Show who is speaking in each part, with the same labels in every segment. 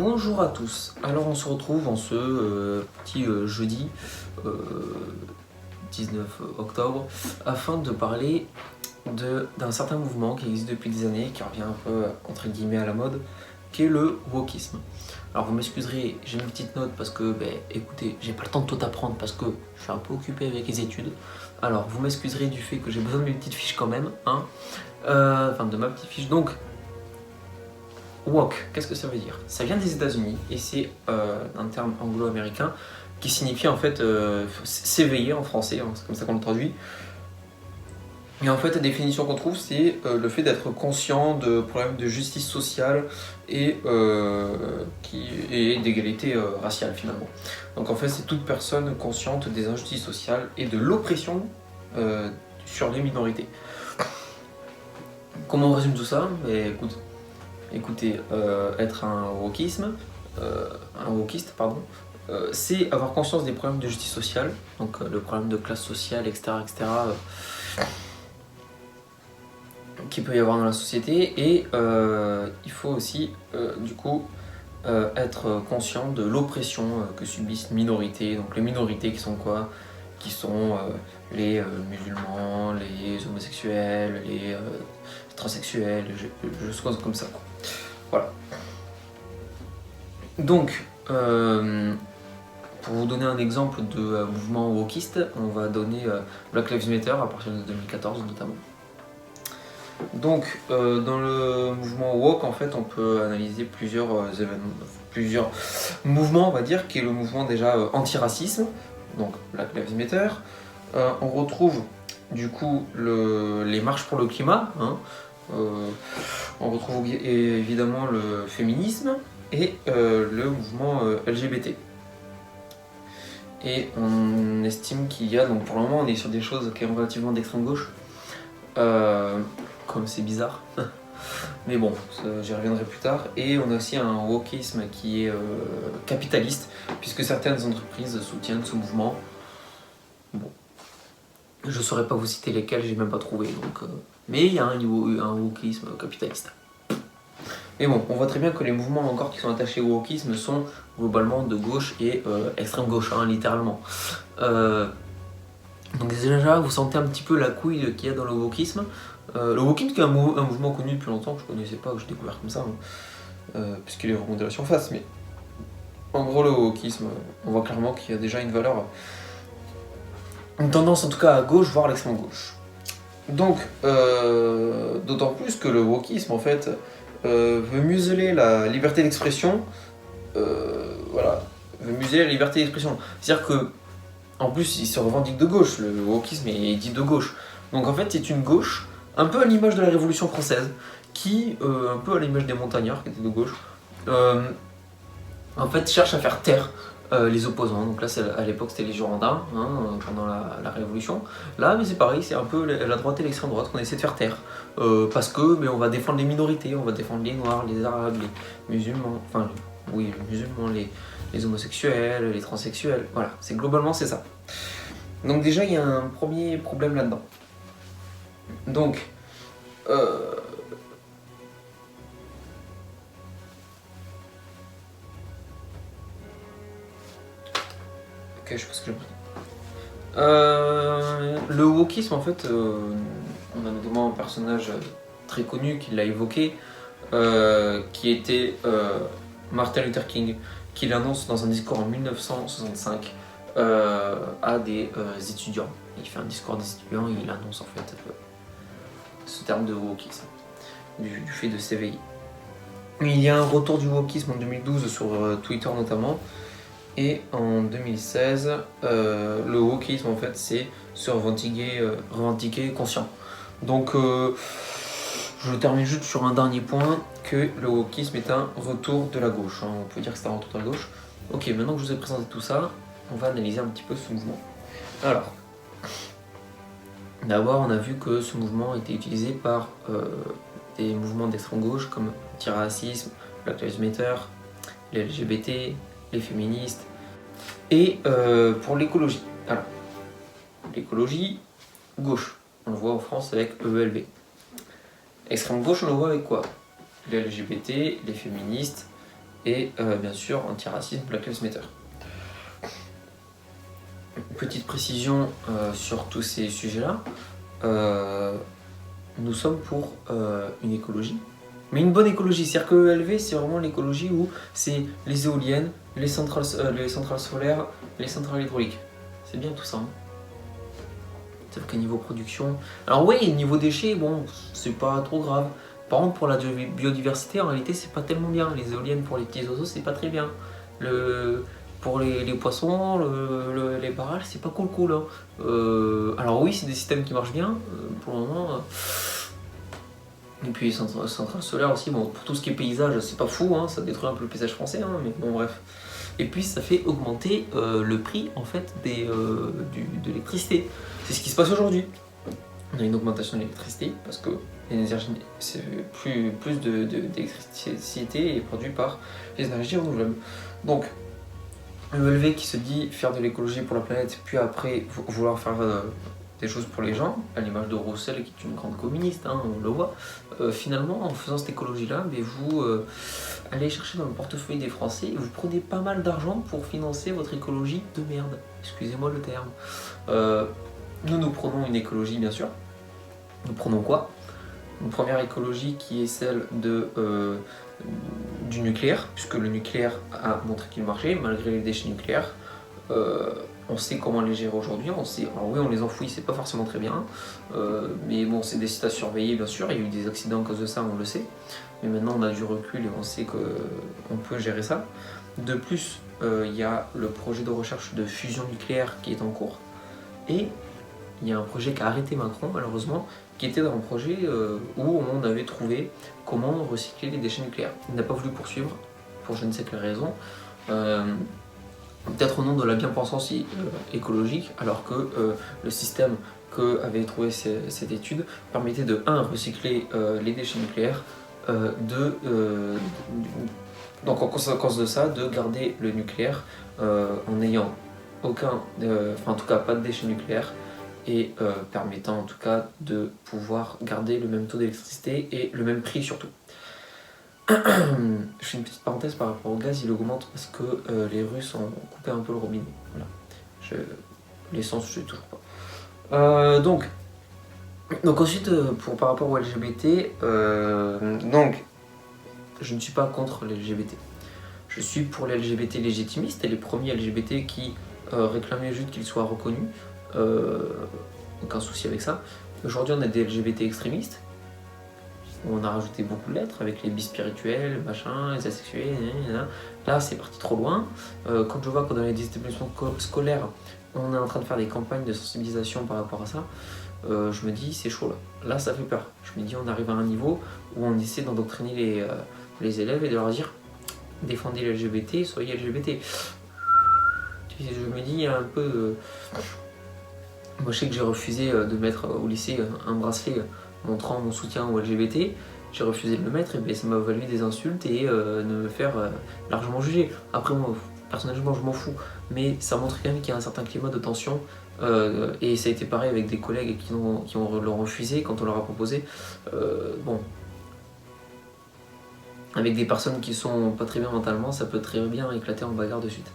Speaker 1: Bonjour à tous, alors on se retrouve en ce petit jeudi 19 octobre afin de parler d'un certain mouvement qui existe depuis des années, qui revient un peu entre guillemets à la mode, qui est le wokisme. Alors vous m'excuserez, j'ai une petite note parce que, écoutez, j'ai pas le temps de tout apprendre parce que je suis un peu occupé avec les études. Alors vous m'excuserez du fait que j'ai besoin de mes petites fiches quand même, hein, enfin de ma petite fiche. Donc, wok, qu'est-ce que ça veut dire? Ça vient des États-Unis et c'est un terme anglo-américain qui signifie en fait s'éveiller en français, hein, c'est comme ça qu'on le traduit. Et en fait, la définition qu'on trouve, c'est le fait d'être conscient de problèmes de justice sociale et d'égalité raciale finalement. Donc en fait, c'est toute personne consciente des injustices sociales et de l'oppression sur les minorités. Comment on résume tout ça? Écoutez, être un wokiste, c'est avoir conscience des problèmes de justice sociale, donc le problème de classe sociale, etc., qu'il peut y avoir dans la société, et il faut aussi, du coup, être conscient de l'oppression que subissent les minorités. Donc les minorités qui sont quoi? Qui sont les musulmans, les homosexuels, les transsexuels, je suppose comme ça, quoi. Voilà. Donc, pour vous donner un exemple de mouvement wokiste, on va donner Black Lives Matter à partir de 2014 notamment. Donc, dans le mouvement woke, en fait, on peut analyser plusieurs mouvements, on va dire, qui est le mouvement déjà anti-racisme, donc Black Lives Matter. On retrouve du coup les marches pour le climat, hein. On retrouve évidemment le féminisme et le mouvement LGBT. Et on estime qu'il y a, donc pour le moment on est sur des choses qui sont relativement d'extrême gauche, comme c'est bizarre, mais bon, j'y reviendrai plus tard. Et on a aussi un wokisme qui est capitaliste, puisque certaines entreprises soutiennent ce mouvement. Bon, je saurais pas vous citer lesquelles, j'ai même pas trouvé, donc, mais il y a un wokisme capitaliste. Mais bon, on voit très bien que les mouvements encore qui sont attachés au wokisme sont globalement de gauche et extrême gauche, hein, littéralement. Donc déjà, vous sentez un petit peu la couille qu'il y a dans le wokisme. Le wokisme qui est un mouvement connu depuis longtemps, que je connaissais pas, que j'ai découvert comme ça, hein, puisqu'il est remonté la surface. Mais en gros, le wokisme, on voit clairement qu'il y a déjà une valeur, une tendance en tout cas à gauche, voire l'extrême gauche. Donc, d'autant plus que le wokisme, en fait, veut museler la liberté d'expression, voilà, veut museler la liberté d'expression. C'est-à-dire que, en plus, il se revendique de gauche, le wokisme est dit de gauche. Donc en fait, c'est une gauche, un peu à l'image de la Révolution française, qui, un peu à l'image des montagnards qui étaient de gauche, en fait, cherche à faire taire les opposants. Donc là, à l'époque, c'était les Girondins, hein, pendant la Révolution. Là, mais c'est pareil, c'est un peu la droite et l'extrême droite qu'on essaie de faire taire. Parce que on va défendre les minorités, on va défendre les Noirs, les Arabes, les musulmans, enfin, oui, les musulmans, les homosexuels, les transsexuels, voilà, globalement c'est ça. Donc déjà, il y a un premier problème là-dedans. Donc, ok, je sais pas ce que j'ai. Le wokisme, en fait, on a notamment un personnage très connu qui l'a évoqué, qui était Martin Luther King, qui l'annonce dans un discours en 1965 à des étudiants. Il fait un discours des étudiants et il annonce en fait ce terme de wokisme, du fait de s'éveiller. Il y a un retour du wokisme en 2012 sur Twitter notamment, et en 2016, le wokisme en fait c'est se revendiquer conscient. Donc je termine juste sur un dernier point, que le wokisme est un retour de la gauche, hein. On peut dire que c'est un retour de la gauche. Ok, maintenant que je vous ai présenté tout ça, on va analyser un petit peu ce mouvement. Alors, d'abord on a vu que ce mouvement était utilisé par des mouvements d'extrême gauche comme anti-racisme, Black Lives Matter, les LGBT, les féministes, et pour l'écologie. Alors, l'écologie, gauche, on le voit en France avec EELV. Extrême gauche, on le voit avec quoi? Les LGBT, les féministes et bien sûr anti-racisme, Black Lives Matter. Petite précision sur tous ces sujets-là, nous sommes pour une écologie, mais une bonne écologie. C'est-à-dire que ELV, c'est vraiment l'écologie où c'est les éoliennes, les centrales solaires, les centrales hydrauliques. C'est bien tout ça. Hein. Sauf qu'à niveau production... Alors oui, niveau déchets, bon, c'est pas trop grave. Par contre, pour la biodiversité, en réalité, c'est pas tellement bien. Les éoliennes pour les petits oiseaux, c'est pas très bien. Pour les poissons, les barrages, c'est pas cool. Hein. Alors oui, c'est des systèmes qui marchent bien, pour le moment. Et puis les centrales solaires aussi, bon, pour tout ce qui est paysage, c'est pas fou, hein, ça détruit un peu le paysage français, hein, mais bon bref. Et puis ça fait augmenter le prix en fait de l'électricité. C'est ce qui se passe aujourd'hui. On a une augmentation de l'électricité parce que plus d'électricité est produite par les énergies renouvelables. Donc, le ELV qui se dit faire de l'écologie pour la planète, puis après vouloir faire des choses pour les gens, à l'image de Roussel qui est une grande communiste, hein, on le voit, finalement en faisant cette écologie-là, mais vous allez chercher dans le portefeuille des Français et vous prenez pas mal d'argent pour financer votre écologie de merde, excusez-moi le terme. Nous prenons une écologie bien sûr. Nous prenons quoi? Une première écologie qui est celle du nucléaire, puisque le nucléaire a montré qu'il marchait malgré les déchets nucléaires. On sait comment les gérer aujourd'hui, on sait, alors oui on les enfouit, c'est pas forcément très bien, mais bon c'est des sites à surveiller bien sûr, il y a eu des accidents à cause de ça, on le sait, mais maintenant on a du recul et on sait qu'on peut gérer ça. De plus, il y a le projet de recherche de fusion nucléaire qui est en cours, et il y a un projet qui a arrêté Macron malheureusement, qui était dans un projet où on avait trouvé comment recycler les déchets nucléaires. Il n'a pas voulu poursuivre, pour je ne sais quelle raison, peut-être au nom de la bien-pensance écologique, alors que le système qu'avait trouvé cette étude permettait de 1. Recycler les déchets nucléaires, donc en conséquence de ça, de garder le nucléaire en n'ayant aucun, en tout cas pas de déchets nucléaires, et permettant en tout cas de pouvoir garder le même taux d'électricité et le même prix surtout. Je fais une petite parenthèse par rapport au gaz, il augmente parce que les Russes ont coupé un peu le robinet. Voilà. L'essence, je sais toujours pas. Donc ensuite, par rapport au LGBT, donc je ne suis pas contre les LGBT. Je suis pour les LGBT légitimistes et les premiers LGBT qui réclamaient juste qu'ils soient reconnus. Aucun souci avec ça. Aujourd'hui, on a des LGBT extrémistes. On a rajouté beaucoup de lettres avec les bispirituels, machin, les asexués. Là, c'est parti trop loin. Quand je vois que dans les établissements scolaires, on est en train de faire des campagnes de sensibilisation par rapport à ça, je me dis, c'est chaud là. Là, ça fait peur. Je me dis, on arrive à un niveau où on essaie d'endoctriner les élèves et de leur dire, défendez les LGBT, soyez LGBT. Je me dis, il y a un peu... Moi, je sais que j'ai refusé de mettre au lycée un bracelet montrant mon soutien aux LGBT. J'ai refusé de le mettre et bien, ça m'a valu des insultes et de me faire largement juger. Après, moi, personnellement, je m'en fous. Mais ça montre quand même qu'il y a un certain climat de tension. Et ça a été pareil avec des collègues qui l'ont refusé quand on leur a proposé. Bon. Avec des personnes qui sont pas très bien mentalement, ça peut très bien éclater en bagarre de suite.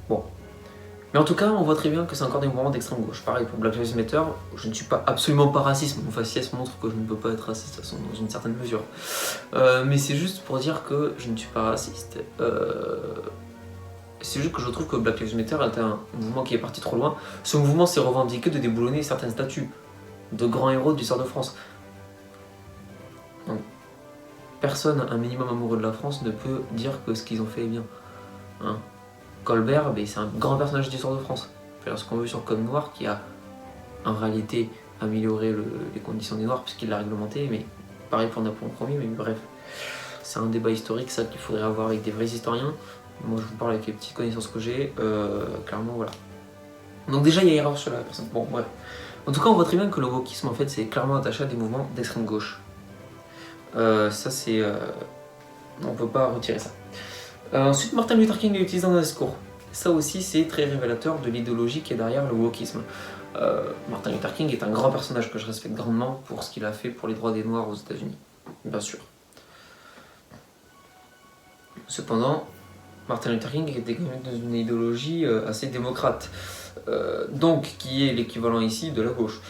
Speaker 1: Bon. Mais en tout cas, on voit très bien que c'est encore des mouvements d'extrême gauche. Pareil pour Black Lives Matter, je ne suis absolument pas raciste. Mon faciès montre que je ne peux pas être raciste dans une certaine mesure. Mais c'est juste pour dire que je ne suis pas raciste. C'est juste que je trouve que Black Lives Matter est un mouvement qui est parti trop loin. Ce mouvement s'est revendiqué de déboulonner certaines statues de grands héros de l'histoire de France. Donc, personne, un minimum amoureux de la France, ne peut dire que ce qu'ils ont fait est bien. Hein. Colbert, c'est un grand personnage de l'histoire de France. Faire ce qu'on veut sur Code Noir, qui a en réalité amélioré les conditions des Noirs puisqu'il l'a réglementé, mais pareil pour Napoléon Ier, mais bref. C'est un débat historique, ça qu'il faudrait avoir avec des vrais historiens. Moi je vous parle avec les petites connaissances que j'ai, clairement voilà. Donc déjà il y a erreur sur la personne. Bon bref. En tout cas on voit très bien que le wokisme en fait c'est clairement attaché à des mouvements d'extrême gauche. Ça c'est... on peut pas retirer ça. Ensuite, Martin Luther King l'utilise dans un discours. Ça aussi, c'est très révélateur de l'idéologie qui est derrière le wokisme. Martin Luther King est un grand personnage que je respecte grandement pour ce qu'il a fait pour les droits des Noirs aux États-Unis, bien sûr. Cependant, Martin Luther King était quand même dans une idéologie assez démocrate, donc qui est l'équivalent ici de la gauche.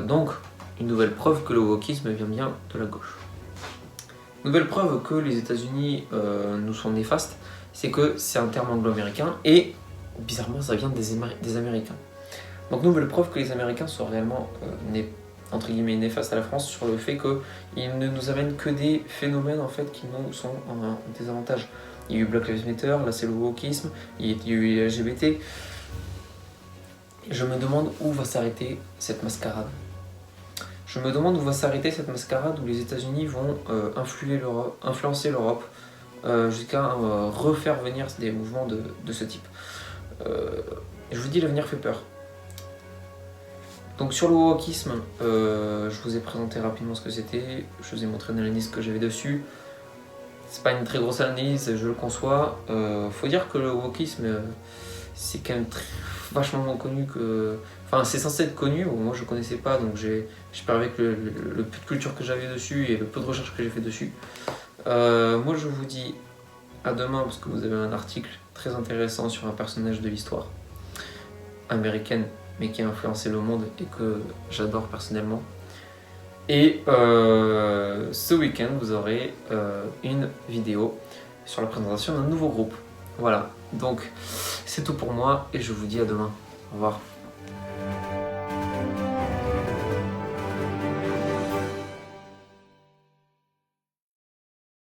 Speaker 1: Donc, une nouvelle preuve que le wokisme vient bien de la gauche. Nouvelle preuve que les États-Unis nous sont néfastes, c'est que c'est un terme anglo-américain et bizarrement ça vient des Américains. Donc nouvelle preuve que les Américains sont réellement entre guillemets néfastes à la France sur le fait qu'ils ne nous amènent que des phénomènes en fait qui nous sont en désavantage. Il y a eu Black Lives Matter, là c'est le wokisme, il y a eu les LGBT. Je me demande où va s'arrêter cette mascarade. Je me demande où va s'arrêter cette mascarade où les États-Unis vont influencer l'Europe jusqu'à refaire venir des mouvements de ce type. Je vous dis, l'avenir fait peur. Donc sur le wokisme, je vous ai présenté rapidement ce que c'était, je vous ai montré une analyse que j'avais dessus. C'est pas une très grosse analyse, je le conçois. Faut dire que le wokisme, c'est quand même vachement moins connu que... Enfin, c'est censé être connu, moi je connaissais pas, donc j'espère avec le peu de culture que j'avais dessus et le peu de recherche que j'ai fait dessus. Moi je vous dis à demain parce que vous avez un article très intéressant sur un personnage de l'histoire américaine mais qui a influencé le monde et que j'adore personnellement. Et ce week-end, vous aurez une vidéo sur la présentation d'un nouveau groupe. Voilà, donc c'est tout pour moi et je vous dis à demain. Au revoir.